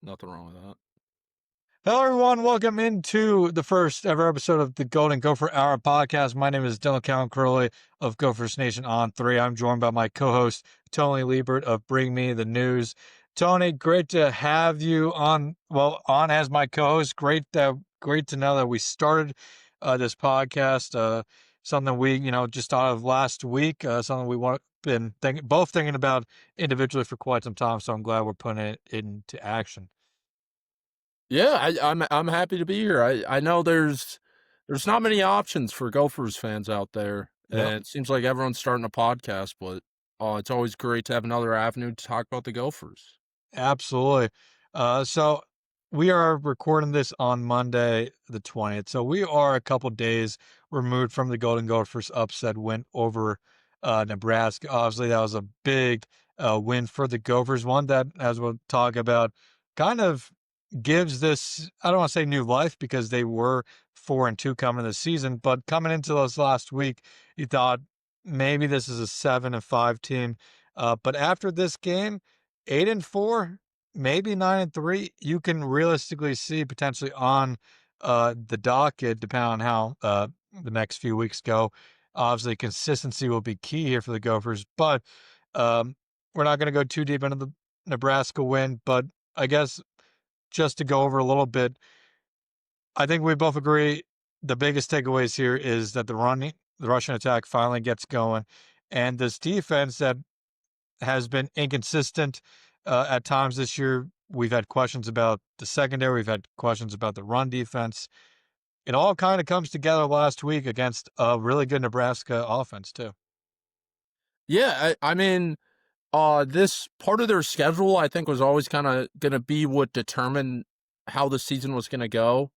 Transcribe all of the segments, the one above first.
Nothing wrong with that. Hello, everyone. Welcome into the first ever episode of the Golden Gopher Hour podcast. My name is Callaghan-Croley of Gophers Nation on 3. I'm joined by my co-host, Tony Liebert of Bring Me the News. Tony, great to have you on as my co-host. Great to know that we started this podcast. Something we, just thought of last week. Something both thinking about individually for quite some time. So I'm glad we're putting it into action. Yeah, I'm happy to be here. I know there's not many options for Gophers fans out there, Yep. and it seems like everyone's starting a podcast. But it's always great to have another avenue to talk about the Gophers. Absolutely. So we are recording this on Monday, the 20th. So we are a couple days removed from the Golden Gophers upset win over Nebraska. Obviously, that was a big win for the Gophers. One that, as we'll talk about, kind of gives this, I don't want to say new life because they were 4-2 coming this season, but coming into this last week, you thought maybe this is a 7-5 team. But after this game, 8-4, maybe 9-3. You can realistically see potentially on the docket, depending on how the next few weeks go. Obviously, consistency will be key here for the Gophers, but we're not going to go too deep into the Nebraska win. But I guess just to go over a little bit, I think we both agree the biggest takeaways here is that the Russian attack finally gets going, and this defense that has been inconsistent at times this year. We've had questions about the secondary. We've had questions about the run defense. It all kind of comes together last week against a really good Nebraska offense, too. Yeah, I mean, this part of their schedule I think was always kind of gonna be what determined how the season was gonna go.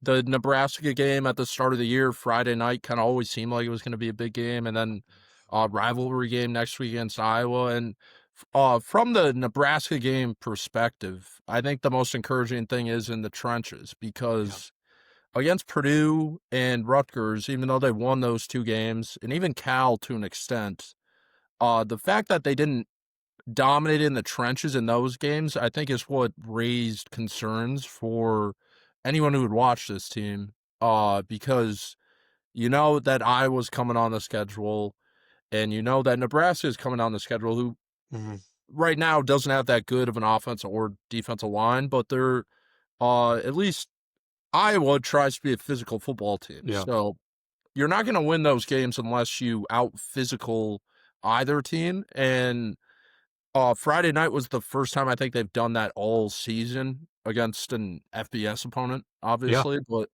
The Nebraska game at the start of the year, Friday night, kind of always seemed like it was going to be a big game, and then rivalry game next week against Iowa. And from the Nebraska game perspective, I think the most encouraging thing is in the trenches Yeah. because against Purdue and Rutgers, even though they won those two games, and even Cal to an extent, the fact that they didn't dominate in the trenches in those games, I think, is what raised concerns for anyone who would watch this team. Because you know that Iowa's coming on the schedule, and you know that Nebraska is coming on the schedule, who Mm-hmm. right now doesn't have that good of an offensive or defensive line, but they're at least Iowa tries to be a physical football team. Yeah. So you're not going to win those games unless you out physical either team. And Friday night was the first time I think they've done that all season against an FBS opponent, Yeah. obviously. But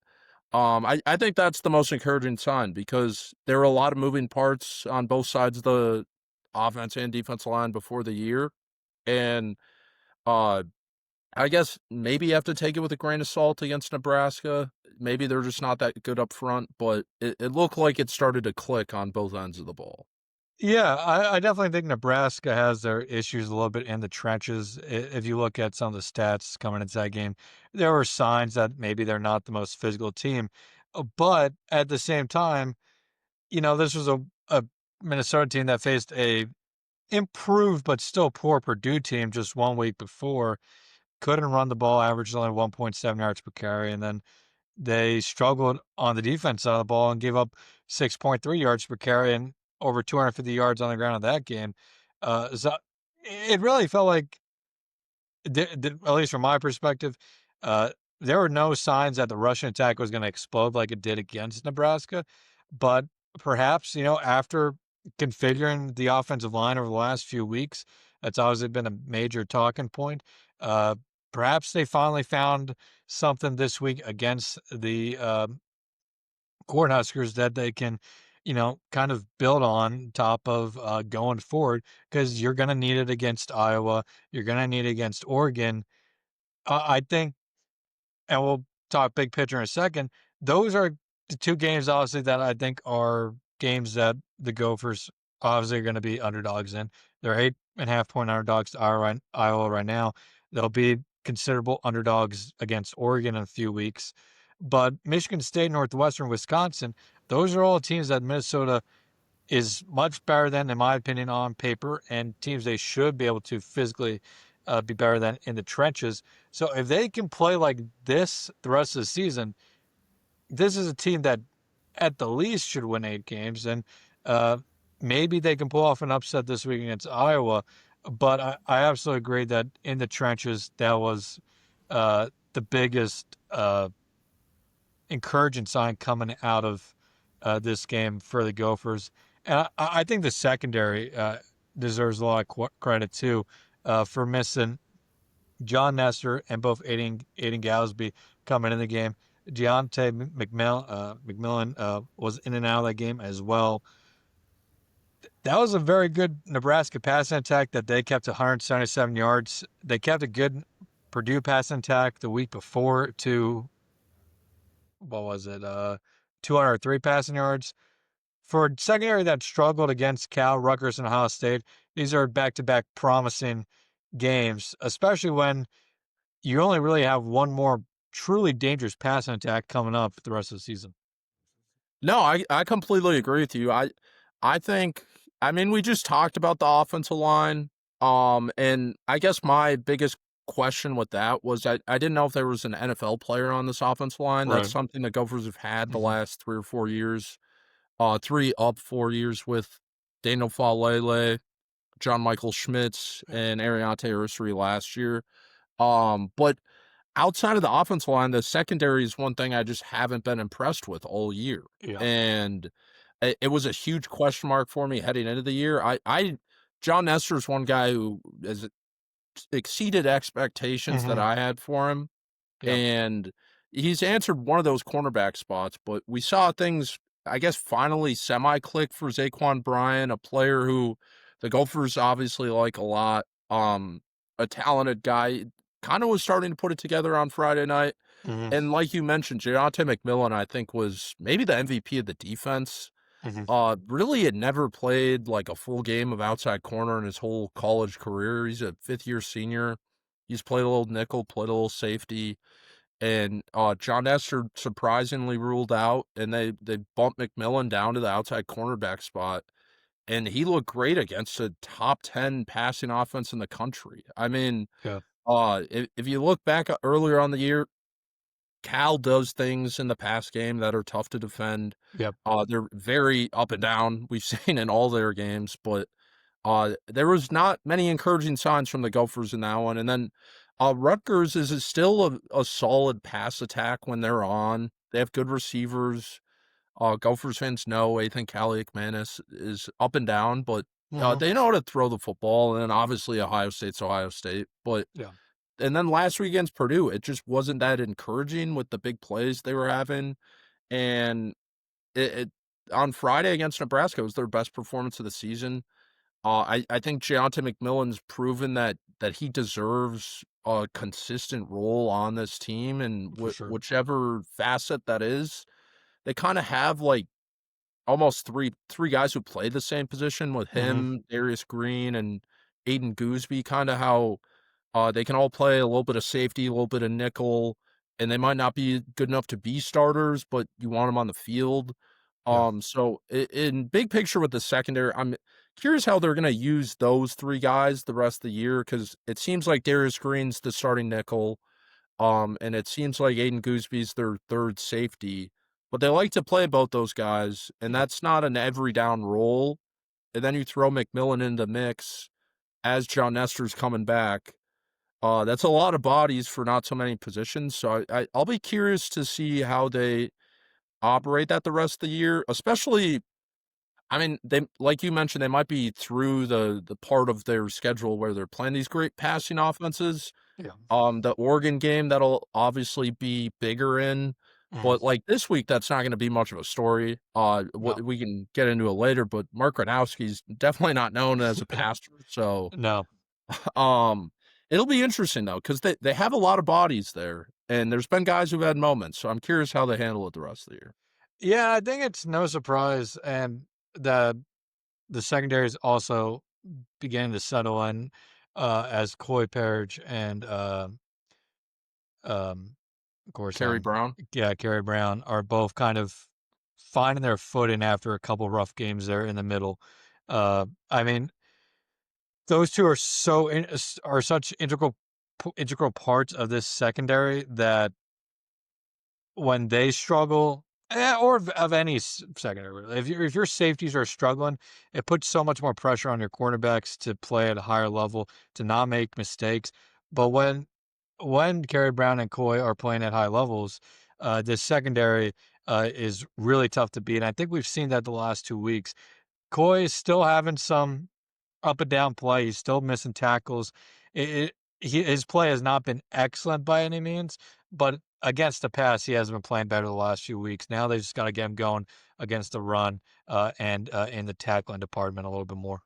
I think that's the most encouraging sign because there were a lot of moving parts on both sides of the offense and defensive line before the year. And uh, I guess maybe you have to take it with a grain of salt against Nebraska. Maybe they're just not that good up front, but it looked like it started to click on both ends of the ball. Yeah, I definitely think Nebraska has their issues a little bit in the trenches. If you look at some of the stats coming into that game, there were signs that maybe they're not the most physical team. But at the same time, this was a Minnesota team that faced a improved but still poor Purdue team just 1 week before. Couldn't run the ball, averaged only 1.7 yards per carry, and then they struggled on the defense side of the ball and gave up 6.3 yards per carry and over 250 yards on the ground in that game. So it really felt like, at least from my perspective, uh, there were no signs that the Russian attack was going to explode like it did against Nebraska. But perhaps, after configuring the offensive line over the last few weeks, that's obviously been a major talking point. Uh, Perhaps they finally found something this week against the Cornhuskers that they can, kind of build on top of going forward because you're going to need it against Iowa. You're going to need it against Oregon. I think, and we'll talk big picture in a second. Those are the two games, obviously, that I think are games that the Gophers obviously are going to be underdogs in. They're 8.5 point underdogs to Iowa right now. They'll be considerable underdogs against Oregon in a few weeks. But Michigan State, Northwestern, Wisconsin, those are all teams that Minnesota is much better than, in my opinion, on paper, and teams they should be able to physically be better than in the trenches. So if they can play like this the rest of the season, this is a team that at the least should win 8 games, and uh, maybe they can pull off an upset this week against Iowa. But I absolutely agree that in the trenches, that was the biggest encouraging sign coming out of this game for the Gophers. And I think the secondary deserves a lot of credit too for missing John Nestor and both Aiden Galsby coming in the game. Deontay McMillan was in and out of that game as well. That was a very good Nebraska passing attack that they kept 177 yards. They kept a good Purdue passing attack the week before to, what was it, 203 passing yards. For a secondary that struggled against Cal, Rutgers, and Ohio State, these are back-to-back promising games, especially when you only really have one more truly dangerous passing attack coming up the rest of the season. No, I completely agree with you. I think I mean we just talked about the offensive line. And I guess my biggest question with that was I didn't know if there was an NFL player on this offensive line. That's Right. something the Gophers have had the Mm-hmm. last 3 or 4 years. 3 up 4 years with Daniel Falele, John Michael Schmitz, Yeah. and Ariante Ursary last year. But outside of the offensive line, the secondary is one thing I just haven't been impressed with all year. Yeah. And it was a huge question mark for me heading into the year. John Nestor's one guy who has exceeded expectations that Mm-hmm. I had for him. Yeah. And he's answered one of those cornerback spots, but we saw things, I guess, finally semi-click for Zaquan Bryan, a player who the Gophers obviously like a lot. A talented guy, kind of was starting to put it together on Friday night. Mm-hmm. And like you mentioned, Deontay McMillan, I think, was maybe the MVP of the defense. Mm-hmm. Really had never played like a full game of outside corner in his whole college career. He's a fifth-year senior. He's played a little nickel, played a little safety, and John Nestor surprisingly ruled out, and they bumped McMillan down to the outside cornerback spot, and he looked great against a top 10 passing offense in the country. I mean, Yeah. if you look back earlier on the year, Cal does things in the pass game that are tough to defend. Yep. They're very up and down. We've seen in all their games, but there was not many encouraging signs from the Gophers in that one. And then Rutgers is still a solid pass attack when they're on. They have good receivers. Gophers fans know I think Callaghan-Croley is up and down, but Mm-hmm. they know how to throw the football. And then obviously Ohio State's Ohio State. But Yeah. and then last week against Purdue, it just wasn't that encouraging with the big plays they were having. And it on Friday against Nebraska, it was their best performance of the season. I think Deontay McMillan's proven that he deserves a consistent role on this team, and For sure. whichever facet that is, they kind of have like almost three guys who play the same position with Mm-hmm. him, Darius Green, and Aiden Gooseby. Kind of how they can all play a little bit of safety, a little bit of nickel, and they might not be good enough to be starters, but you want them on the field. Yeah. So in big picture with the secondary, I'm curious how they're going to use those three guys the rest of the year because it seems like Darius Green's the starting nickel, and it seems like Aiden Gooseby's their third safety, but they like to play both those guys, and Yep. that's not an every down role. And then you throw McMillan in the mix as John Nestor's coming back. That's a lot of bodies for not so many positions. So I'll be curious to see how they operate that the rest of the year, especially. I mean, they like you mentioned, they might be through the part of their schedule where they're playing these great passing offenses. Yeah. The Oregon game that'll obviously be bigger in, Mm-hmm. but like this week, that's not going to be much of a story. No. We can get into it later, but Mark Gronowski's definitely not known as a passer, so No. um, it'll be interesting though because they have a lot of bodies there, and there's been guys who've had moments, so I'm curious how they handle it the rest of the year. Yeah, I think it's no surprise, and the secondary is also beginning to settle in as Coy Parrish and of course Kerry Brown, yeah, Gary Brown are both kind of finding their footing after a couple rough games there in the middle. I mean, those two are are such integral parts of this secondary that when they struggle, or of any secondary, really, if your safeties are struggling, it puts so much more pressure on your cornerbacks to play at a higher level, to not make mistakes. But when Kerry Brown and Coy are playing at high levels, this secondary is really tough to beat. And I think we've seen that the last 2 weeks. Coy is still having some up and down play. He's still missing tackles. His play has not been excellent by any means, but against the pass, he hasn't been playing better the last few weeks. Now they just got to get him going against the run and in the tackling department a little bit more.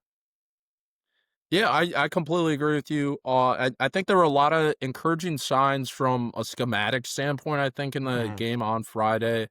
Yeah, I completely agree with you. I think there were a lot of encouraging signs from a schematic standpoint, I think, in the Mhm. game on Friday.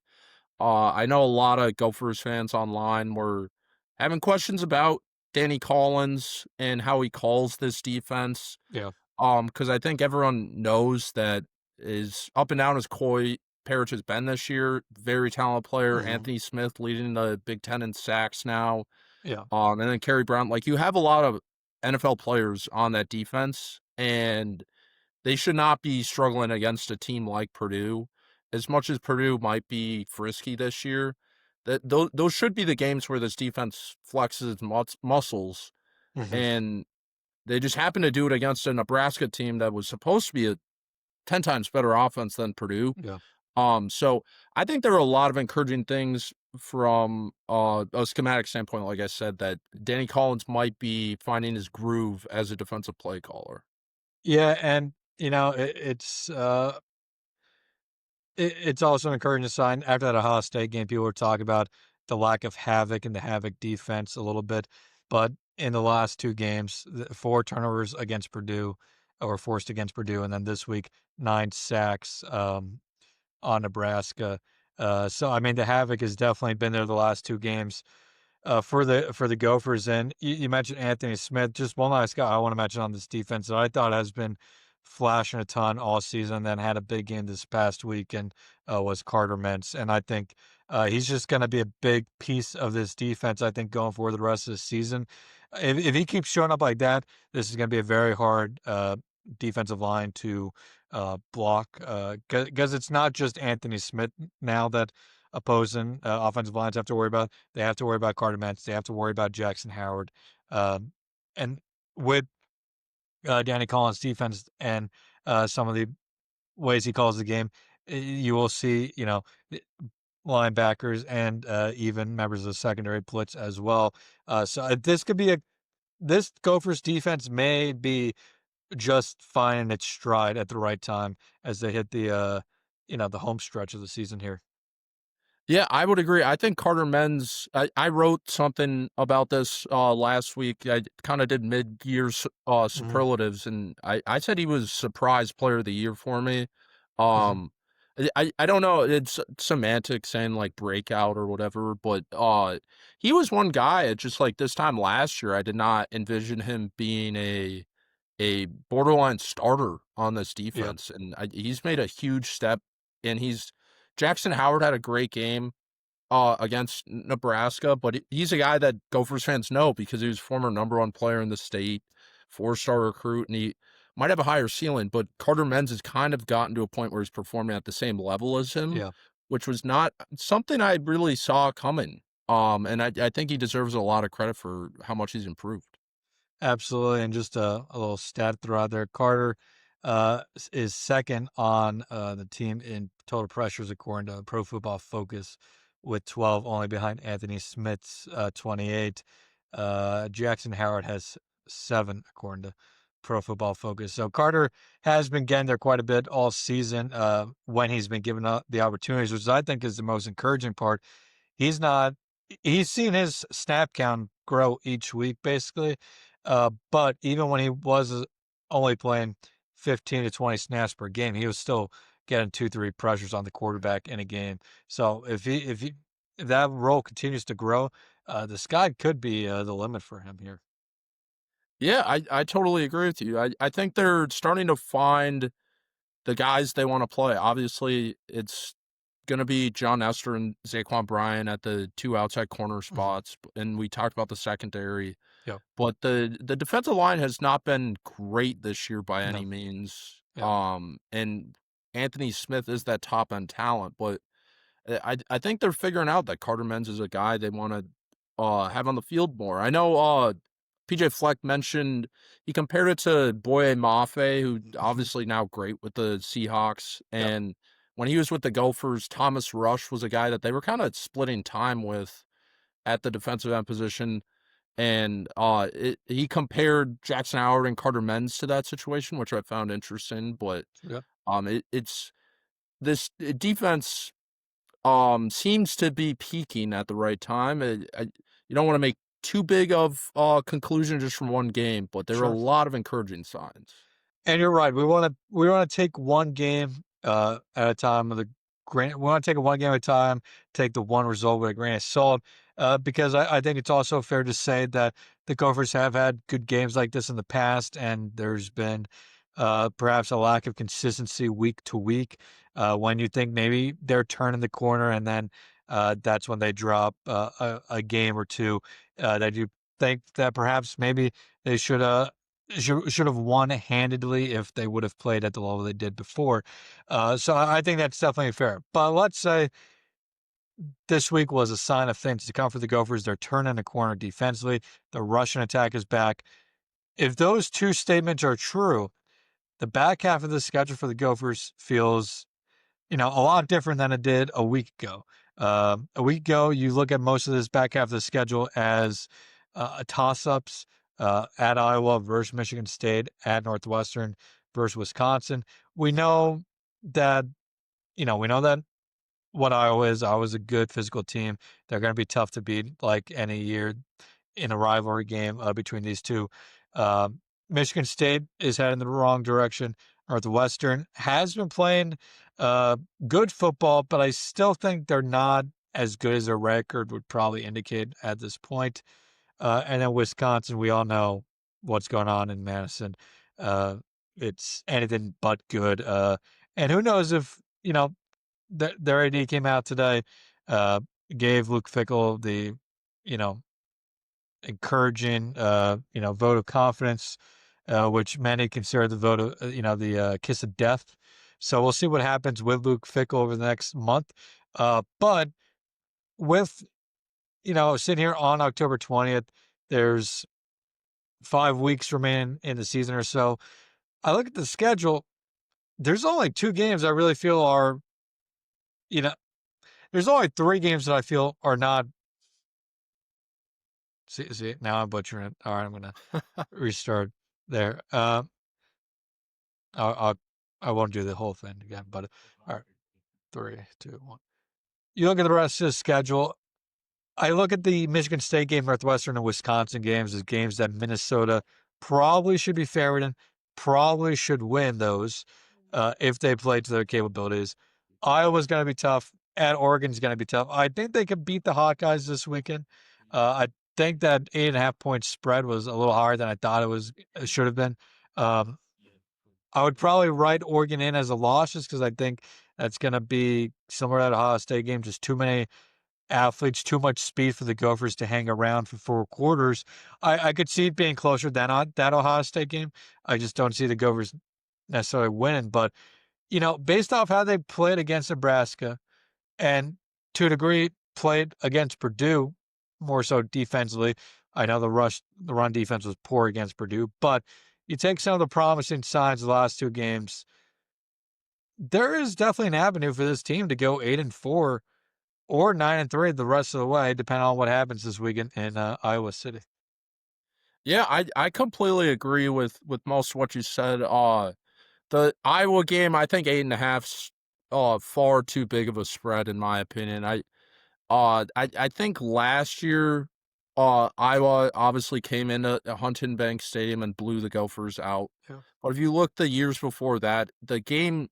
I know a lot of Gophers fans online were having questions about Danny Collins and how he calls this defense. Yeah. Because I think everyone knows that is up and down as Coy Parrish has been this year. Very talented player. Hmm. Anthony Smith leading the Big Ten in sacks now. Yeah. And then Kerry Brown. Like you have a lot of NFL players on that defense, and they should not be struggling against a team like Purdue. As much as Purdue might be frisky this year, those should be the games where this defense flexes its muscles, Hmm. and they just happen to do it against a Nebraska team that was supposed to be a 10 times better offense than Purdue. Yeah. So I think there are a lot of encouraging things from a schematic standpoint, like I said, that Danny Collins might be finding his groove as a defensive play caller. Yeah. And, it's also an encouraging sign. After that Ohio State game, people were talking about the lack of havoc and the havoc defense a little bit. But in the last two games, 4 turnovers against Purdue or forced against Purdue. And then this week, 9 sacks on Nebraska. So, I mean, the havoc has definitely been there the last 2 games. For the Gophers. And you mentioned Anthony Smith. Just one last guy I want to mention on this defense that I thought has been flashing a ton all season, then had a big game this past week, and was Carter Mintz. And I think he's just going to be a big piece of this defense, I think, going forward the rest of the season. If he keeps showing up like that, this is going to be a very hard defensive line to block because it's not just Anthony Smith now that opposing offensive lines have to worry about. They have to worry about Carter Mintz. They have to worry about Jackson Howard. Um, and with Danny Collins' defense and some of the ways he calls the game, you will see, linebackers and even members of the secondary blitz as well. So this could be this Gophers defense may be just finding its stride at the right time as they hit the home stretch of the season here. Yeah, I would agree. I think Carter Menz, I wrote something about this last week. I kind of did mid-year Hmm. superlatives, and I said he was surprise player of the year for me. Hmm. Um, I don't know, it's semantic saying like breakout or whatever, but he was one guy. It's just like this time last year, I did not envision him being a borderline starter on this Yeah. defense, and he's made a huge step. And Jackson Howard had a great game against Nebraska, but he's a guy that Gophers fans know because he was former number one player in the state, 4-star recruit, and he might have a higher ceiling. But Carter Menz has kind of gotten to a point where he's performing at the same level as him, Yeah. which was not something I really saw coming. And I think he deserves a lot of credit for how much he's improved. Absolutely, and just a little stat throw out there. Carter is second on the team in total pressures according to Pro Football Focus, with 12, only behind Anthony Smith's 28. Jackson Howard has 7 according to Pro Football Focus. So Carter has been getting there quite a bit all season when he's been given the opportunities, which I think is the most encouraging part. He's not he's seen his snap count grow each week basically. But even when he was only playing 15 to 20 snaps per game, he was still getting 2, 3 pressures on the quarterback in a game. So if that role continues to grow, the sky could be the limit for him here. Yeah, I totally agree with you. I think they're starting to find the guys they want to play. Obviously, it's going to be John Nestor and Zaquan Bryan at the two outside corner Mhm. spots, and we talked about the secondary. Yep. but the defensive line has not been great this year by any No. means. Yep. And Anthony Smith is that top end talent, but I think they're figuring out that Carter Menz is a guy they want to have on the field more. I know PJ Fleck mentioned he compared it to Boye Mafe, who obviously now great with the Seahawks, Yep. and when he was with the Gophers, Thomas Rush was a guy that they were kind of splitting time with at the defensive end position. And he compared Jackson Howard and Carter Menz to that situation, which I found interesting. But Yep. it's this defense seems to be peaking at the right time. You don't want to make too big of a conclusion just from one game, but there are a Sure. lot of encouraging signs. And you're right. We want to take one game at a time. We want to take it one game at a time. Take the one result with a grain of salt, because I think it's also fair to say that the Gophers have had good games like this in the past, and there's been perhaps a lack of consistency week to week. When you think maybe they're turning the corner, and then that's when they drop a game or two that you think that perhaps maybe they should have won handedly if they would have played at the level they did before. So I think that's definitely fair. But let's say this week was a sign of things to come for the Gophers. They're turning the corner defensively. The Russian attack is back. If those two statements are true, the back half of the schedule for the Gophers feels, a lot different than it did a week ago. A week ago, you look at most of this back half of the schedule as toss-ups at Iowa versus Michigan State, at Northwestern versus Wisconsin. We know that, we know that what Iowa is. Iowa's a good physical team. They're going to be tough to beat like any year in a rivalry game between these two. Michigan State is heading in the wrong direction. Northwestern has been playing good football, but I still think they're not as good as their record would probably indicate at this point. And then Wisconsin, we all know what's going on in Madison. It's anything but good. And who knows if, their AD came out today, uh, gave Luke Fickell the, you know, encouraging, vote of confidence, which many consider the vote of, the kiss of death. So we'll see what happens with Luke Fickell over the next month. But with, sitting here on October 20th, there's 5 weeks remaining in the season or so. I look at the schedule. There's only 2 games I really feel are, you know, there's only 3 games that I feel are not. See, now I'm butchering it. All right, I'm gonna restart there. I'll I won't do the whole thing again, but all right, 3, 2, 1. You look at the rest of the schedule. I look at the Michigan State game, Northwestern, and Wisconsin games as games that Minnesota probably should be favored in, probably should win those if they play to their capabilities. Iowa's going to be tough. At Oregon's going to be tough. I think they could beat the Hawkeyes this weekend. I think that 8.5 point spread was a little higher than I thought it should have been. Um, I would probably write Oregon in as a loss just because I think that's going to be similar to the Ohio State game, just too many athletes, too much speed for the Gophers to hang around for 4 quarters. I could see it being closer than that Ohio State game. I just don't see the Gophers necessarily winning. But, based off how they played against Nebraska and to a degree played against Purdue, more so defensively. I know the run defense was poor against Purdue, but you take some of the promising signs of the last 2 games, there is definitely an avenue for this team to go 8-4 or 9-3 the rest of the way, depending on what happens this weekend in Iowa City. Yeah, I completely agree with most of what you said. The Iowa game, I think 8.5's far too big of a spread in my opinion. I think last year, Iowa obviously came into Huntington Bank Stadium and blew the Gophers out. Yeah. But if you look the years before that, the game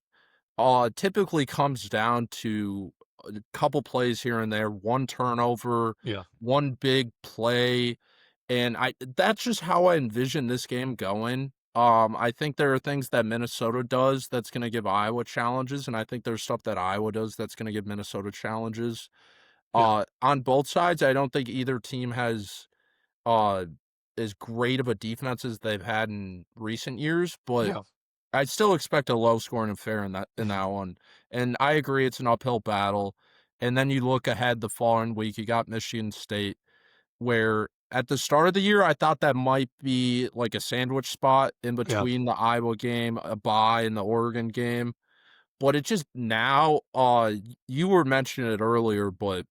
typically comes down to a couple plays here and there, one turnover, Yeah. one big play, and that's just how I envision this game going. I think there are things that Minnesota does that's going to give Iowa challenges, and I think there's stuff that Iowa does that's going to give Minnesota challenges. Yeah. On both sides, I don't think either team has as great of a defense as they've had in recent years, but Yeah. I'd still expect a low scoring affair in Mhm. that one. And I agree it's an uphill battle. And then you look ahead the following week, you got Michigan State, where at the start of the year I thought that might be like a sandwich spot in Yeah. between the Iowa game, a bye, and the Oregon game. But it just now, you were mentioning it earlier, but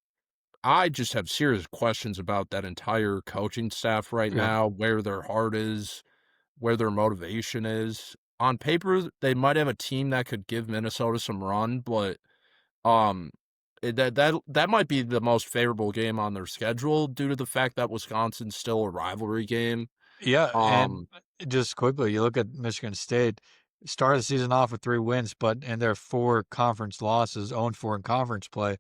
I just have serious questions about that entire coaching staff right Yeah. now, where their heart is, where their motivation is. On paper, they might have a team that could give Minnesota some run, but um, that might be the most favorable game on their schedule due to the fact that Wisconsin's still a rivalry game. Yeah, and Um, just quickly, you look at Michigan State, started the season off with 3 wins, but in their 4 conference losses, 0-4 in conference play,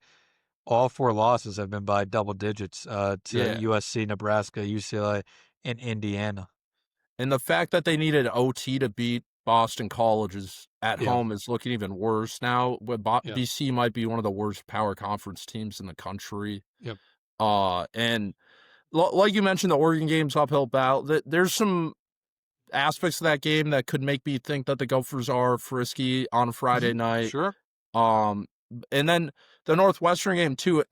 all 4 losses have been by double digits, to yeah, USC, Nebraska, UCLA, and Indiana. and the fact that they needed OT to beat Boston College's at Yeah, home is looking even worse now. yeah, BC might be one of the worst power conference teams in the country. yep, And like you mentioned, the Oregon game's uphill battle. There's some aspects of that game that could make me think that the Gophers are frisky on a Friday mhm, night. sure, Um, and then the Northwestern game too.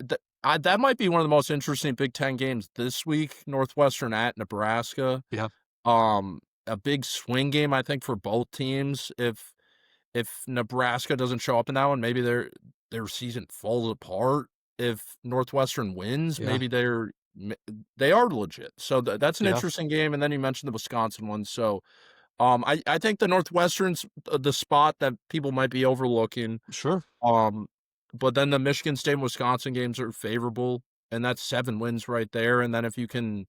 That might be one of the most interesting Big Ten games this week. Northwestern at Nebraska. yeah, A big swing game, I think, for both teams. If Nebraska doesn't show up in that one, maybe their season falls apart. If Northwestern wins, yeah, maybe they are legit. So that's an yeah, interesting game. And then you mentioned the Wisconsin one. So I think the Northwestern's the spot that people might be overlooking. sure, Um, but then the Michigan State and Wisconsin games are favorable, and that's 7 wins right there. And then if you can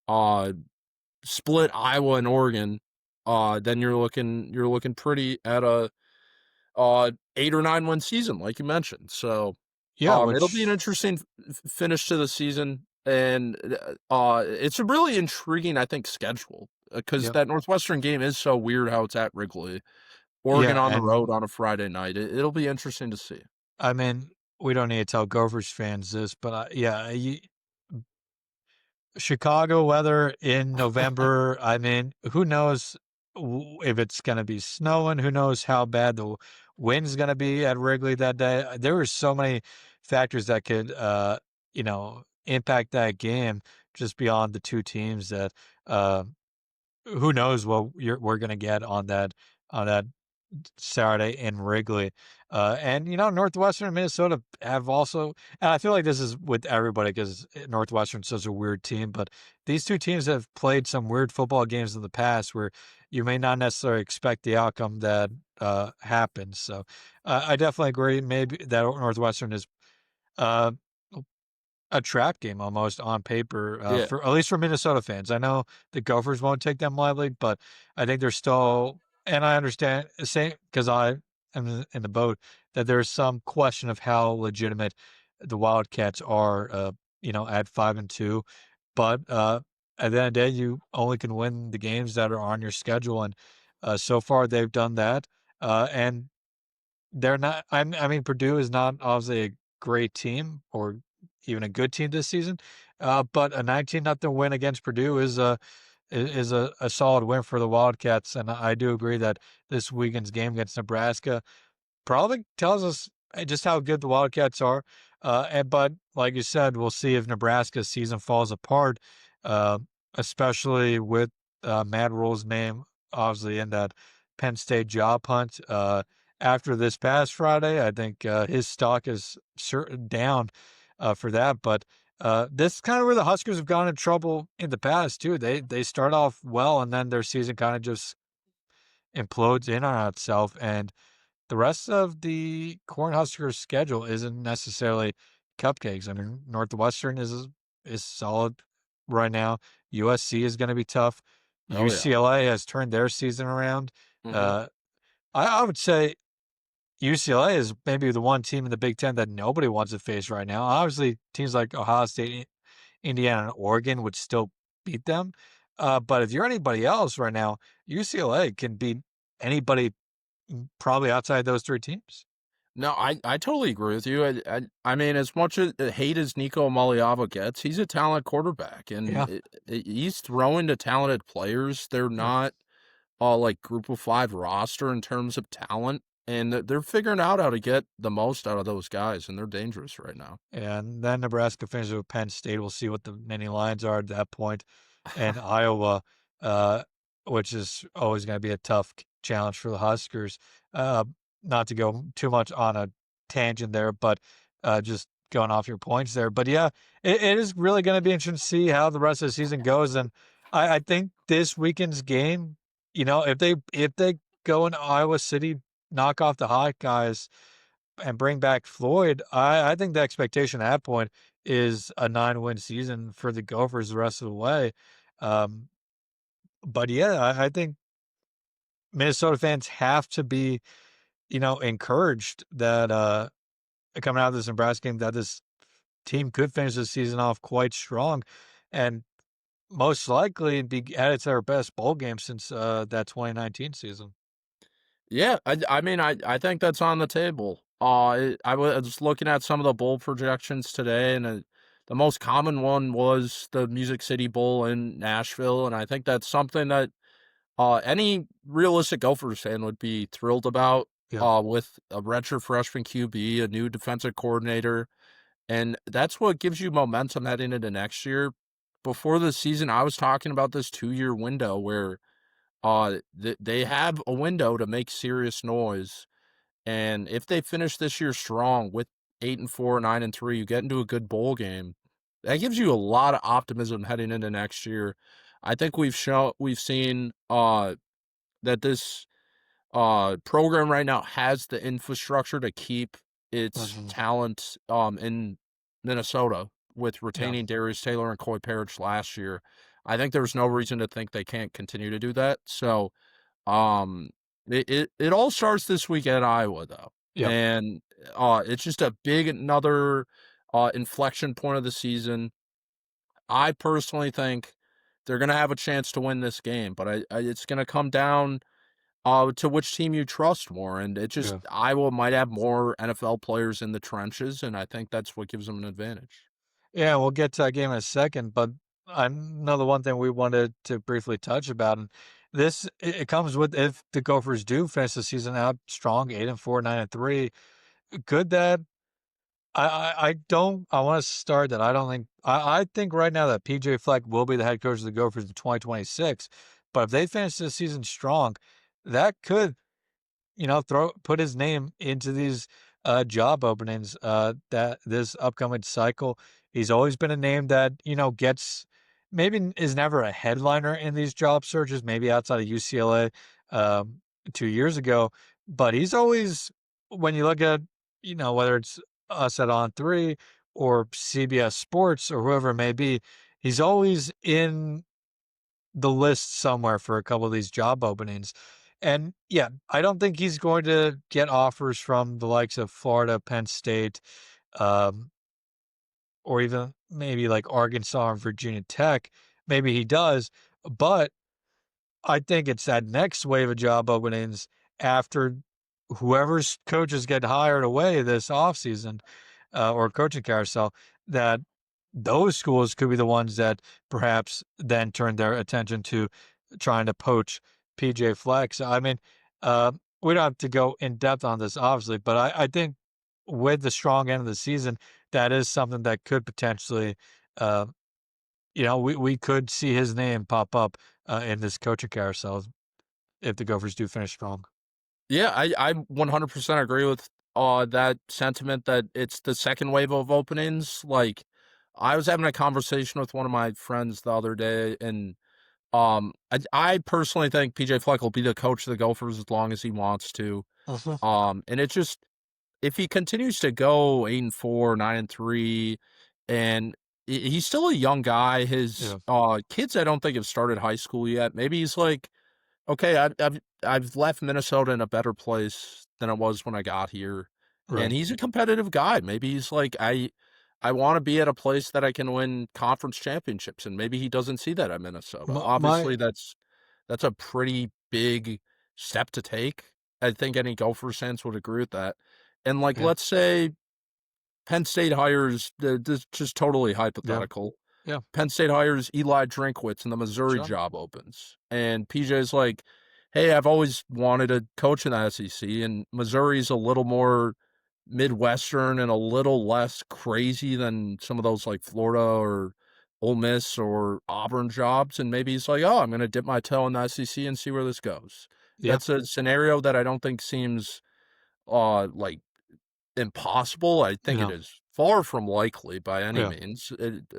uh split Iowa and Oregon, then you're looking pretty at a 8 or 9 win season, like you mentioned. So yeah, it'll be an which interesting finish to the season, and it's a really intriguing, I think, schedule because yeah, that Northwestern game is so weird how it's at Wrigley. Oregon yeah, on the road and on a Friday night. It'll be interesting to see. I mean, we don't need to tell Gophers fans this, but, yeah, you Chicago weather in November, I mean, who knows if it's gonna be snowing, who knows how bad the wind's gonna be at Wrigley that day. There were so many factors that could, impact that game just beyond the 2 teams that, uh, who knows what we're gonna get on that Saturday in Wrigley. And Northwestern and Minnesota have also, and I feel like this is with everybody because Northwestern's such a weird team, but these 2 teams have played some weird football games in the past where you may not necessarily expect the outcome that happens. So I definitely agree. Maybe that Northwestern is uh, a trap game almost on paper, Yeah. for at least for Minnesota fans. I know the Gophers won't take them lightly, but I think they're still, and I understand same because I am in the boat that there's some question of how legitimate the Wildcats are, at 5-2. But at the end of the day, you only can win the games that are on your schedule, and so far they've done that. And they're not. I mean, Purdue is not obviously a great team or even a good team this season, but a 19-0 win against Purdue is a solid win for the Wildcats, and I do agree that this weekend's game against Nebraska probably tells us just how good the Wildcats are. But like you said, we'll see if Nebraska's season falls apart, uh, especially with Matt Rule's name obviously in that Penn State job hunt. After this past Friday, I think his stock is certain down for that. But this is kind of where the Huskers have gone in trouble in the past too. They start off well, and then their season kind of just implodes in on itself, and the rest of the Cornhuskers schedule isn't necessarily cupcakes. I mean, Northwestern is solid right now. USC is going to be tough. Oh yeah. UCLA has turned their season around. Hmm. Uh, I would say UCLA is maybe the one team in the Big Ten that nobody wants to face right now. Obviously, teams like Ohio State, Indiana, and Oregon would still beat them. But if you're anybody else right now, UCLA can beat anybody probably outside those 3 teams. No, I totally agree with you. I mean, as much as hate as Nico Maliava gets, he's a talented quarterback, and Yeah. he's throwing to talented players. They're Yeah. not like group of five roster in terms of talent, and they're figuring out how to get the most out of those guys, and they're dangerous right now. And then Nebraska finishes with Penn State. We'll see what the mini lines are at that point. And Iowa, uh, which is always going to be a tough challenge for the Huskers. Uh, Not to go too much on a tangent there, but just going off your points there. But yeah, it is really going to be interesting to see how the rest of the season goes. And I think this weekend's game, if they go into Iowa City, knock off the Hawkeyes and bring back Floyd, I think the expectation at that point is a 9-win season for the Gophers the rest of the way. Um, but yeah, I think Minnesota fans have to be, encouraged that coming out of this Nebraska game that this team could finish the season off quite strong and most likely be at its their best bowl game since that 2019 season. Yeah, I mean, I think that's on the table. I was looking at some of the bowl projections today, and the most common one was the Music City Bowl in Nashville, and I think that's something that any realistic Gophers fan would be thrilled about. Yeah. With a redshirt freshman QB, a new defensive coordinator, and that's what gives you momentum heading into next year. Before the season, I was talking about this 2-year window where they have a window to make serious noise, and if they finish this year strong with 8-4, 9-3, you get into a good bowl game. That gives you a lot of optimism heading into next year. I think we've seen that this program right now has the infrastructure to keep its Mhm. talent in Minnesota with Yeah. retaining Darius Taylor and Coy Parrish last year. I think there's no reason to think they can't continue to do that. So um, it all starts this week at Iowa though, Yep. and it's just a big another inflection point of the season. I personally think they're gonna have a chance to win this game, but it's gonna come down to which team you trust more, and it just Yeah. Iowa might have more NFL players in the trenches, and I think that's what gives them an advantage. Yeah, we'll get to that game in a second, but another one thing we wanted to briefly touch about, and this it comes with if the Gophers do finish the season out strong, 8-4, 9-3, could that I don't I want to start that I don't think I think right now that PJ Fleck will be the head coach of the Gophers in 2026, but if they finish this season strong, that could put his name into these job openings that this upcoming cycle. He's always been a name that, gets maybe is never a headliner in these job searches, maybe outside of UCLA 2 years ago. But he's always, when you look at, whether it's us at On Three or CBS Sports or whoever it may be, he's always in the list somewhere for a couple of these job openings. And yeah, I don't think he's going to get offers from the likes of Florida, Penn State, um, or even maybe like Arkansas or Virginia Tech. Maybe he does, but I think it's that next wave of job openings after whoever's coaches get hired away this offseason or coaching carousel that those schools could be the ones that perhaps then turn their attention to trying to poach PJ Fleck. So, I mean, we don't have to go in depth on this, obviously, but I think with the strong end of the season, that is something that could potentially, uh, we could see his name pop up in this coaching carousel if the Gophers do finish strong. Yeah, I 100% agree with that sentiment that it's the second wave of openings. Like, I was having a conversation with one of my friends the other day, and I personally think PJ Fleck will be the coach of the Gophers as long as he wants to. Mhm. And it just if he continues to go 8-4, 9-3, and he's still a young guy. His Yeah, kids, I don't think have started high school yet. Maybe he's like, okay, I've left Minnesota in a better place than it was when I got here, and right. he's a competitive guy. Maybe he's like, I want to be at a place that I can win conference championships, and maybe he doesn't see that at Minnesota. My Obviously, that's a pretty big step to take. I think any Gopher fans would agree with that. And like, Yeah. let's say Penn State hires, this just totally Yeah. hypothetical. Yeah. Penn State hires Eli Drinkwitz and the Missouri Sure. job opens. And PJ's like, hey, I've always wanted to coach in the SEC, and Missouri's a little more Midwestern and a little less crazy than some of those like Florida or Ole Miss or Auburn jobs. And maybe he's like, oh, I'm going to dip my toe in the SEC and see where this goes. Yeah. That's a scenario that I don't think seems like impossible. I think it No. is far from likely by any Yeah. means.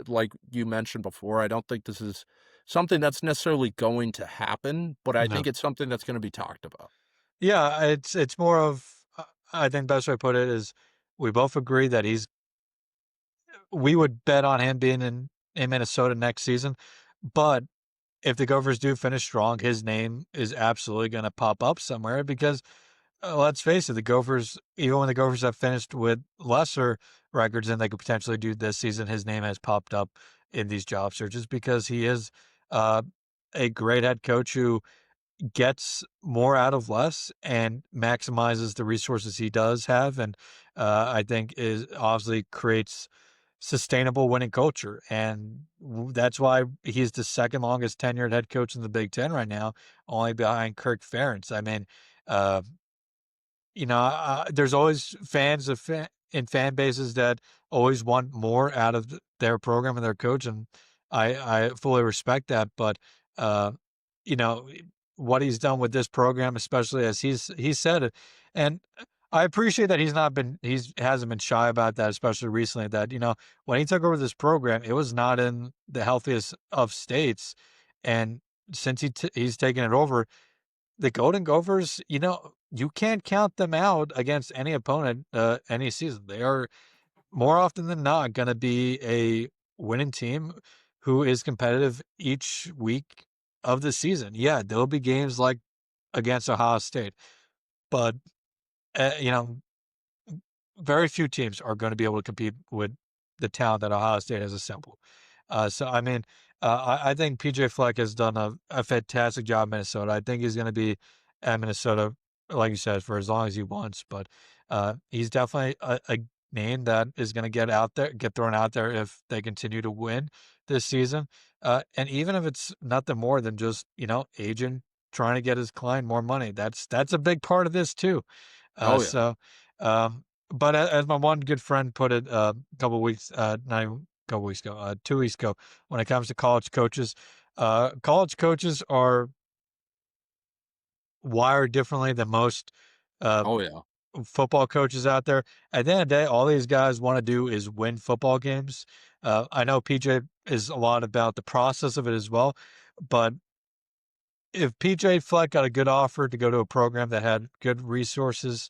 Like you mentioned before, I don't think this is something that's necessarily going to happen, but I No. think it's something that's going to be talked about. Yeah, it's more of I think best way to put it is we both agree that we would bet on him being in Minnesota next season, but if the Gophers do finish strong, his name is absolutely going to pop up somewhere because let's face it, the Gophers, even when the Gophers have finished with lesser records than they could potentially do this season, his name has popped up in these job searches because he is uh, a great head coach who gets more out of less and maximizes the resources he does have, and I think is obviously creates sustainable winning culture, and that's why he's the second longest tenured head coach in the Big Ten right now, only behind Kirk Ferentz. I mean, uh, there's always fans in fan bases that always want more out of their program and their coach, and I fully respect that. But uh, you know what he's done with this program, especially as he said it, and I appreciate that he hasn't been shy about that, especially recently. That when he took over this program, it was not in the healthiest of states, and since he's taken it over, the Golden Gophers, you can't count them out against any opponent any season. They are more often than not going to be a winning team who is competitive each week of the season. Yeah, there'll be games like against Ohio State, but uh, you know, very few teams are going to be able to compete with the talent that Ohio State has assembled. So, I mean, I think PJ Fleck has done a fantastic job in Minnesota. I think he's going to be at Minnesota, like you said, for as long as he wants. But he's definitely a name that is going to get thrown out there if they continue to win this season. And even if it's nothing more than just agent trying to get his client more money, that's a big part of this too. Oh yeah. So. Um, but as my one good friend put it a couple weeks, not even a couple weeks ago, 2 weeks ago, when it comes to college coaches are wired differently than most uh, Oh yeah. football coaches out there. At the end of the day, all these guys want to do is win football games. I know PJ is a lot about the process of it as well, but if PJ Fleck got a good offer to go to a program that had good resources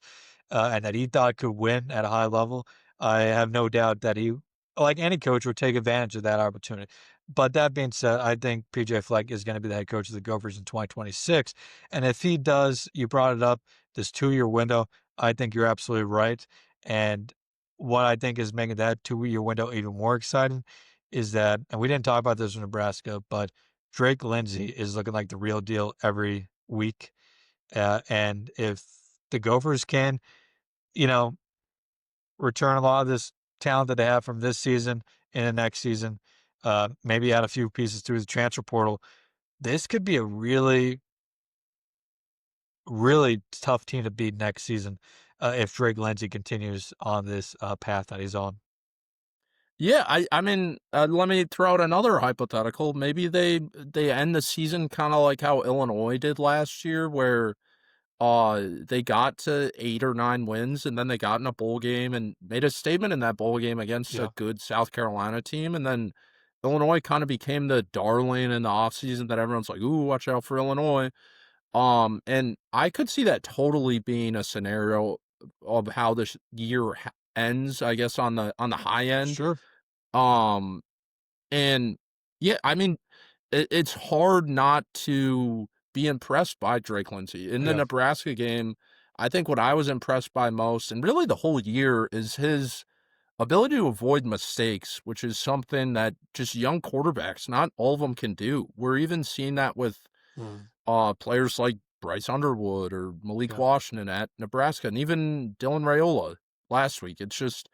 and that he thought could win at a high level, I have no doubt that he, like any coach, would take advantage of that opportunity. But that being said, I think PJ Fleck is going to be the head coach of the Gophers in 2026. And if he does, you brought it up, this 2-year window, I think you're absolutely right. And what I think is making that 2-year window even more exciting is that, and we didn't talk about this in Nebraska, but Drake Lindsay is looking like the real deal every week. And if the Gophers can, you know, return a lot of this talent that they have from this season in the next season, maybe add a few pieces through the transfer portal, this could be a really, really tough team to beat next season if Drake Lindsay continues on this path that he's on. Yeah, I mean, let me throw out another hypothetical. Maybe they end the season kind of like how Illinois did last year, where they got to 8 or 9 wins, and then they got in a bowl game and made a statement in that bowl game against a Yeah, good South Carolina team. And then Illinois kind of became the darling in the offseason that everyone's like, ooh, watch out for Illinois. And I could see that totally being a scenario of how this year ends, I guess, on the high end. sure. Um, and yeah, I mean, it's hard not to be impressed by Drake Lindsay. In the Yeah. Nebraska game, I think what I was impressed by most, and really the whole year, is his ability to avoid mistakes, which is something that just young quarterbacks, not all of them can do. We're even seeing that with Mm, players like Bryce Underwood or Malik yeah. Washington at Nebraska, and even Dylan Raiola. last week. It's just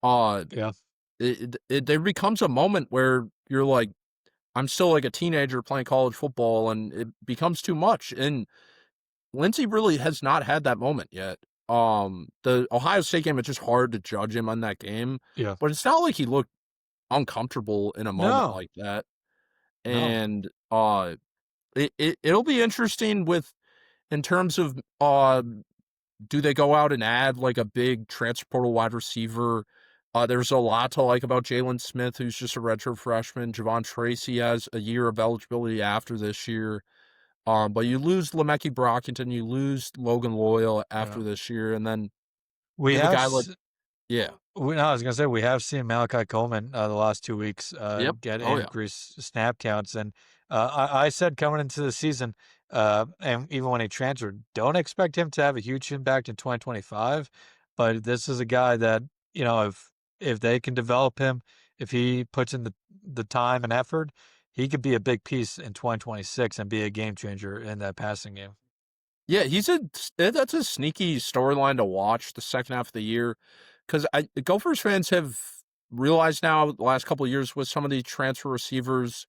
uh Yeah. there becomes a moment where you're like, I'm still like a teenager playing college football, and it becomes too much. And Lindsey really has not had that moment yet. The Ohio State game, it's just hard to judge him on that game, Yeah. but it's not like he looked uncomfortable in a moment No. like that. No. And it'll be interesting with in terms of do they go out and add like a big transfer portal wide receiver? There's a lot to like about Jalen Smith, who's just a redshirt freshman. Javon Tracy has a year of eligibility after this year. But you lose Lemeke Brockington, you lose Logan Loyal Yeah. after this year, and then We you have a have guy like yeah, no, I was gonna say we have seen Malachi Coleman the last 2 weeks yep, get oh yeah, increased snap counts, and I said coming into the season, and even when he transferred, don't expect him to have a huge impact in 2025, but this is a guy that if they can develop him, if he puts in the time and effort, he could be a big piece in 2026 and be a game changer in that passing game. yeah. That's a sneaky storyline to watch the second half of the year because Gophers fans have realized now the last couple of years with some of these transfer receivers.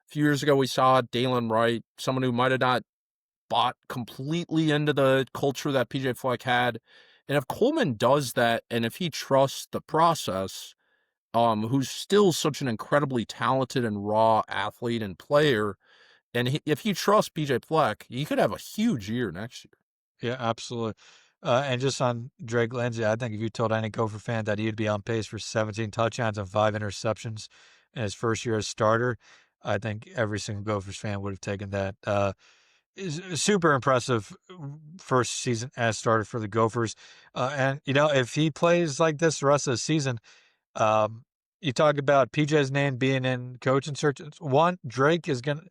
A few years ago, we saw Dalen Wright, someone who might have not bought completely into the culture that PJ Fleck had. And if Coleman does that, and if he trusts the process, who's still such an incredibly talented and raw athlete and player, and if he trusts PJ Fleck, he could have a huge year next year. Yeah, absolutely. And just on Drake Lindsay, I think if you told any Gopher fan that he'd be on pace for 17 touchdowns and 5 interceptions in his first year as starter, I think every single Gophers fan would have taken that. Is super impressive first season as starter for the Gophers. And if he plays like this the rest of the season, um, you talk about PJ's name being in coaching searches. One, Drake is gonna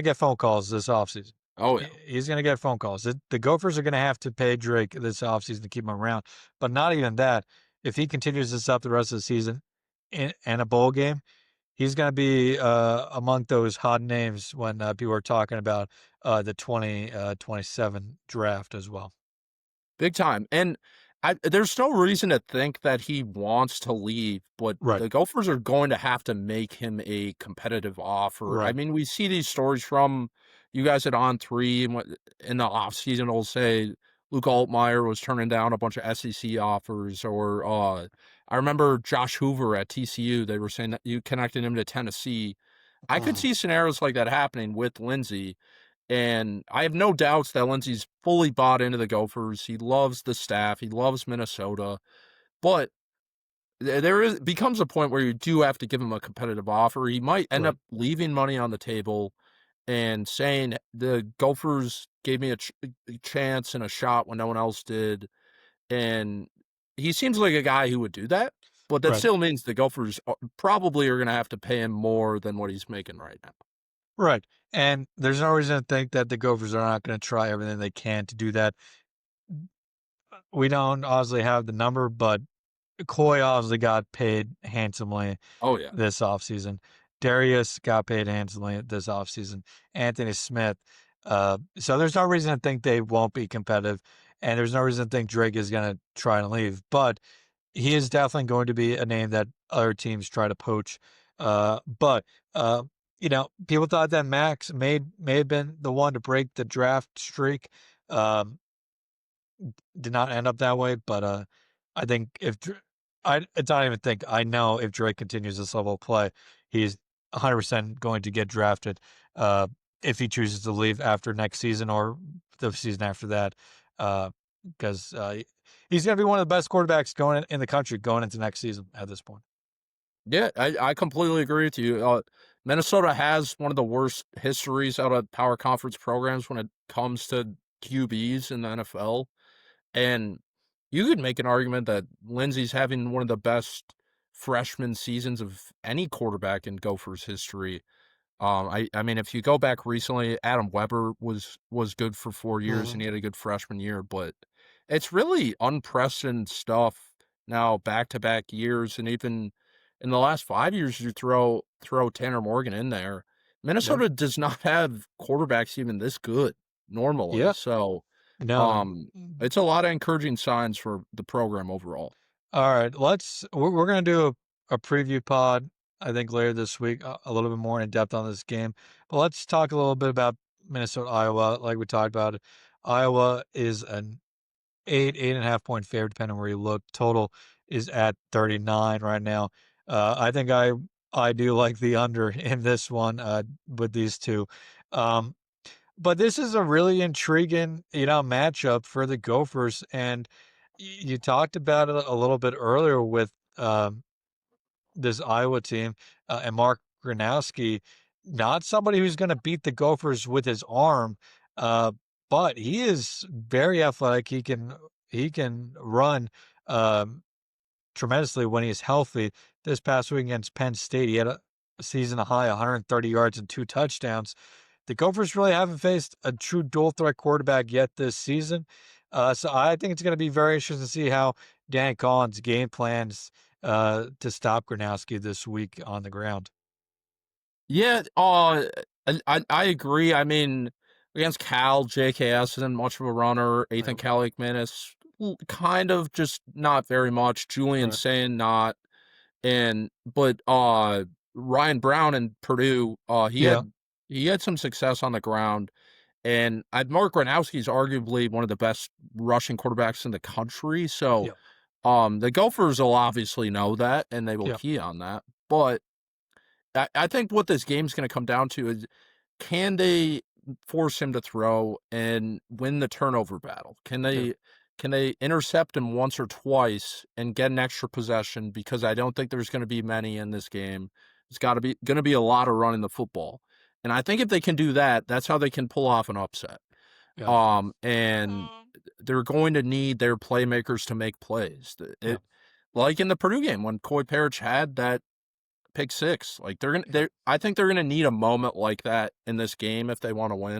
get phone calls this offseason. Oh yeah, He's gonna get phone calls. The Gophers are gonna have to pay Drake this offseason to keep him around. But not even that. If he continues this up the rest of the season in a bowl game, he's gonna be among those hot names when people are talking about the 2027 draft as well. big time. And there's no reason to think that he wants to leave, but Right. the Gophers are going to have to make him a competitive offer. I Right. mean, we see these stories from you guys at On Three, and what in the offseason will say Luke Altmaier was turning down a bunch of SEC offers, or I remember Josh Hoover at TCU. They were saying that you connected him to Tennessee. I could Mhm. see scenarios like that happening with Lindsey. And I have no doubts that Lindsey's fully bought into the Gophers. He loves the staff. He loves Minnesota. But becomes a point where you do have to give him a competitive offer. He might end Right. up leaving money on the table and saying the Gophers gave me a chance and a shot when no one else did. And he seems like a guy who would do that. But that Right. still means the Gophers probably are going to have to pay him more than what he's making right now. Right. And there's no reason to think that the Gophers are not going to try everything they can to do that. We don't obviously have the number, but Coy obviously got paid handsomely Oh, yeah. this offseason. Darius got paid handsomely this offseason. Anthony Smith. So there's no reason to think they won't be competitive. And there's no reason to think Drake is going to try and leave. But he is definitely going to be a name that other teams try to poach. But people thought that Max may have been the one to break the draft streak. Um, did not end up that way, but I think I don't even think I know if Drake continues this level of play, he's 100% going to get drafted. Uh, if he chooses to leave after next season or the season after that, because he's going to be one of the best quarterbacks going in the country going into next season at this point. Yeah, I completely agree with you. Minnesota has one of the worst histories out of power conference programs when it comes to QBs in the NFL. And you could make an argument that Lindsey's having one of the best freshman seasons of any quarterback in Gophers history. I mean, if you go back recently, Adam Weber was good for 4 years and he Mhm. had a good freshman year, but it's really unprecedented stuff now, back to back years, and even in the last 5 years, you throw Tanner Morgan in there. Yep. Minnesota does not have quarterbacks even this good normally, Yeah. so No. Um, it's a lot of encouraging signs for the program overall. All right, we're gonna do a preview pod, I think later this week, a little bit more in depth on this game. But let's talk a little bit about Minnesota, Iowa. Like we talked about, Iowa is an 8.5 point favorite, depending on where you look. Total is at 39 right now. I think I do like the under in this one with these two. Um, but this is a really intriguing, matchup for the Gophers, and you talked about it a little bit earlier with this Iowa team and Mark Gronowski, not somebody who's going to beat the Gophers with his arm, uh, but he is very athletic. He can run um, tremendously when he's healthy. This past week against Penn State, he had a season high 130 yards and 2 touchdowns. The Gophers really haven't faced a true dual threat quarterback yet this season. So I think it's going to be very interesting to see how Dan Collins game plans to stop Gronowski this week on the ground. Yeah, I agree. I mean, against Cal, JKS isn't much of a runner. Ethan Right. Calikman is kind of just not very much. Julian Right. Sayin not. But Ryan Brown in Purdue, Yeah. he had some success on the ground. And Mark Gronowski is arguably one of the best rushing quarterbacks in the country. So Yeah. the Gophers will obviously know that and they will Yeah. key on that. But I think what this game's going to come down to is, can they force him to throw and win the turnover battle? Yeah. Can they intercept him once or twice and get an extra possession? Because I don't think there's going to be many in this game. It's going to be a lot of running the football. And I think if they can do that, that's how they can pull off an upset. Yeah. And they're going to need their playmakers to make plays. Yeah. Like in the Purdue game when Coy Parrish had that pick six. Like I think they're gonna need a moment like that in this game if they want to win.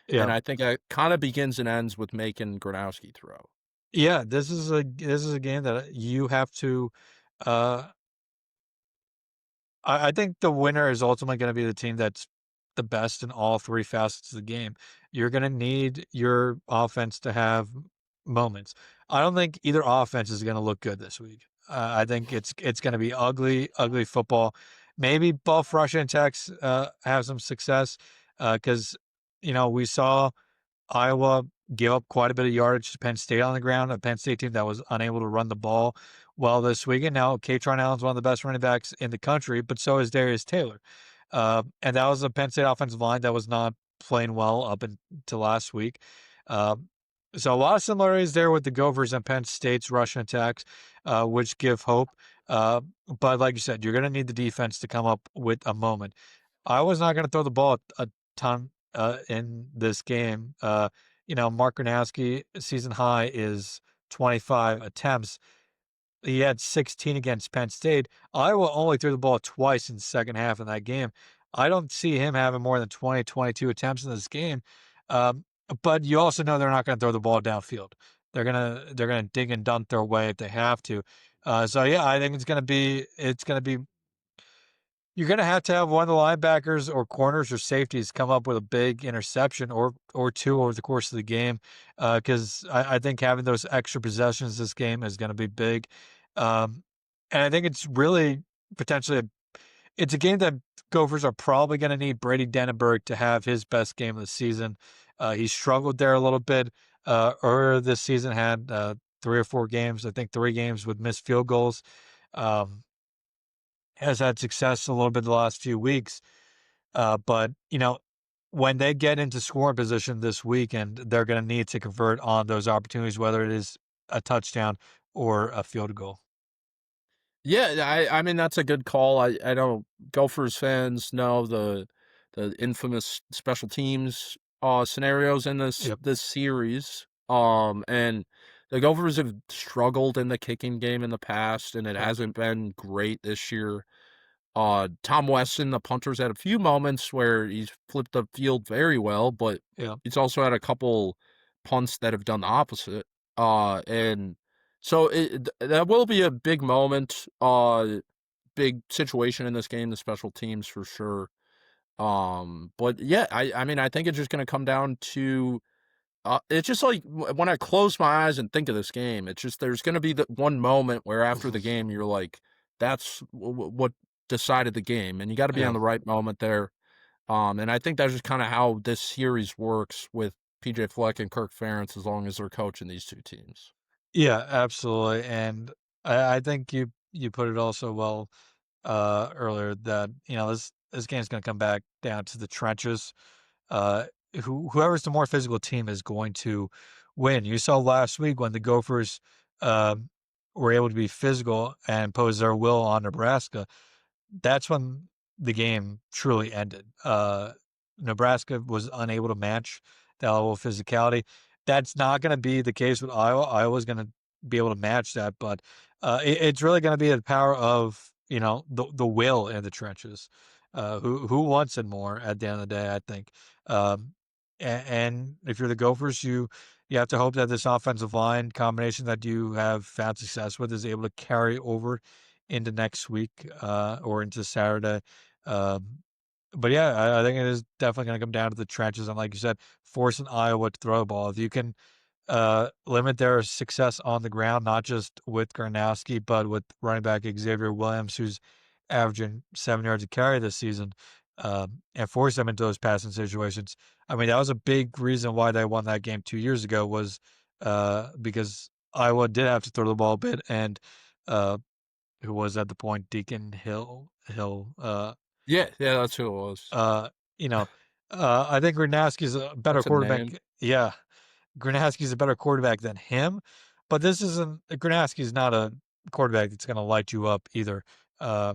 And Yeah. I think it kind of begins and ends with making Gronowski throw. Yeah. This is a game that you have to. Uh, I think the winner is ultimately going to be the team that's the best in all three facets of the game. You're going to need your offense to have moments. I don't think either offense is going to look good this week. I think it's going to be ugly, ugly football. Maybe both Russia and Tex have some success because we saw Iowa gave up quite a bit of yardage to Penn State on the ground, a Penn State team that was unable to run the ball well this weekend. Now, Katron Allen's one of the best running backs in the country, but so is Darius Taylor. And that was a Penn State offensive line that was not playing well up until last week. Uh, so a lot of similarities there with the Gophers and Penn State's rushing attacks, which give hope. But like you said, you're going to need the defense to come up with a moment. I was not going to throw the ball a ton in this game. Mark Gronowski season high is 25 attempts. He had 16 against Penn State. Iowa only threw the ball twice in the second half in that game. I don't see him having more than 20, 22 attempts in this game. Um, but you also know they're not going to throw the ball downfield. They're gonna dig and dunk their way if they have to. So yeah, I think it's gonna be you're going to have one of the linebackers or corners or safeties come up with a big interception or two over the course of the game, because I think having those extra possessions this game is going to be big. And I think it's really potentially it's a game that Gophers are probably going to need Brady Denenberg to have his best game of the season. He struggled there a little bit earlier this season, had 3 or 4 games, I think 3 games with missed field goals. Um, has had success a little bit the last few weeks. But when they get into scoring position this weekend, they're going to need to convert on those opportunities, whether it is a touchdown or a field goal. Yeah, I mean that's a good call. I know Gophers fans know the infamous special teams scenarios in Yep. this series. And the Gophers have struggled in the kicking game in the past, and it Yep. hasn't been great this year. Tom Weston, the punter's had a few moments where he's flipped the field very well, but Yep. he's also had a couple punts that have done the opposite. And so that will be a big moment, big situation in this game, the special teams for sure. But yeah, I mean, I think it's just going to come down to It's just like when I close my eyes and think of this game, it's just there's going to be that one moment where after the game you're like, that's what decided the game, and you got to be on Yeah. the right moment there. And I think that's just kind of how this series works with PJ Fleck and Kirk Ferentz, as long as they're coaching these two teams. Yeah, absolutely. And I think you put it also well earlier that, this game's gonna come back down to the trenches. Uh Whoever's the more physical team is going to win. You saw last week when the Gophers um were able to be physical and pose their will on Nebraska. That's when the game truly ended. Nebraska was unable to match that level of physicality. That's not going to be the case with Iowa. Iowa's going to be able to match that, but it's really going to be the power of the will in the trenches. Who wants it more at the end of the day? I think. And if you're the Gophers, you have to hope that this offensive line combination that you have found success with is able to carry over into next week or into Saturday. Um, but yeah, I think it is definitely going to come down to the trenches. And like you said, forcing Iowa to throw the ball. If you can limit their success on the ground, not just with Garnowski, but with running back Xavier Williams, who's averaging 7 yards a carry this season, and force them into those passing situations. I mean, that was a big reason why they won that game 2 years ago was because Iowa did have to throw the ball a bit, and uh, who was at the point Deacon Hill. Yeah, yeah, that's who it was. Uh, you know, I think Gronowski's a better That's a quarterback. name. Yeah, Gronowski's a better quarterback than him, but this isn't. Gronowski's not a quarterback that's going to light you up either. Uh,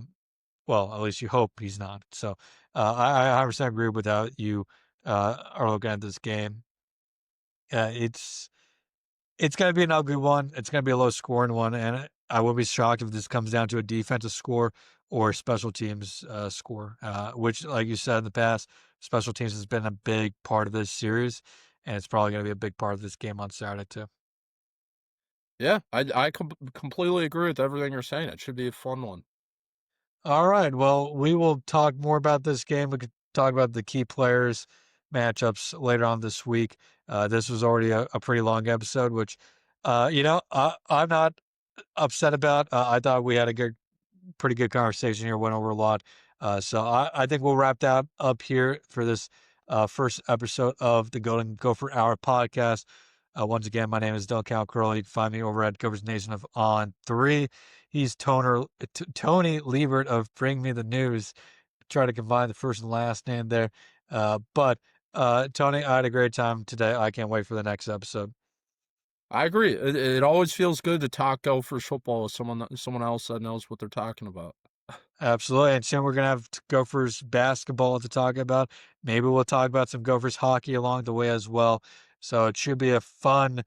well, at least you hope he's not. So I 100% agree with how you are looking at this game. It's gonna be an ugly one. It's gonna be a low scoring one, and I will be shocked if this comes down to a defensive score or special teams score. Which, like you said in the past, special teams has been a big part of this series, and it's probably gonna be a big part of this game on Saturday too. Yeah, I completely agree with everything you're saying. It should be a fun one. All right. Well, we will talk more about this game. We could talk about the key players matchups later on this week. This was already a pretty long episode, which, I'm not upset about. I thought we had a pretty good conversation here. Went over a lot. So I think we'll wrap that up here for this first episode of the Golden Gopher Hour podcast. Once again, my name is Callaghan-Croley. You can find me over at Gophers Nation of On 3. He's Tony Liebert of Bring Me the News. Try to combine the first and last name there. But Tony, I had a great time today. I can't wait for the next episode. I agree. It always feels good to talk Gophers football with someone else that knows what they're talking about. Absolutely. And soon we're going to have Gophers basketball to talk about. Maybe we'll talk about some Gophers hockey along the way as well. So it should be a fun,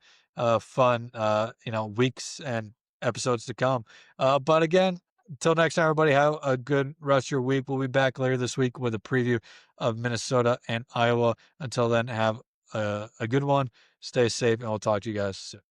weeks and episodes to come. But again, until next time, everybody, have a good rest of your week. We'll be back later this week with a preview of Minnesota and Iowa. Until then, have a good one. Stay safe, and we'll talk to you guys soon.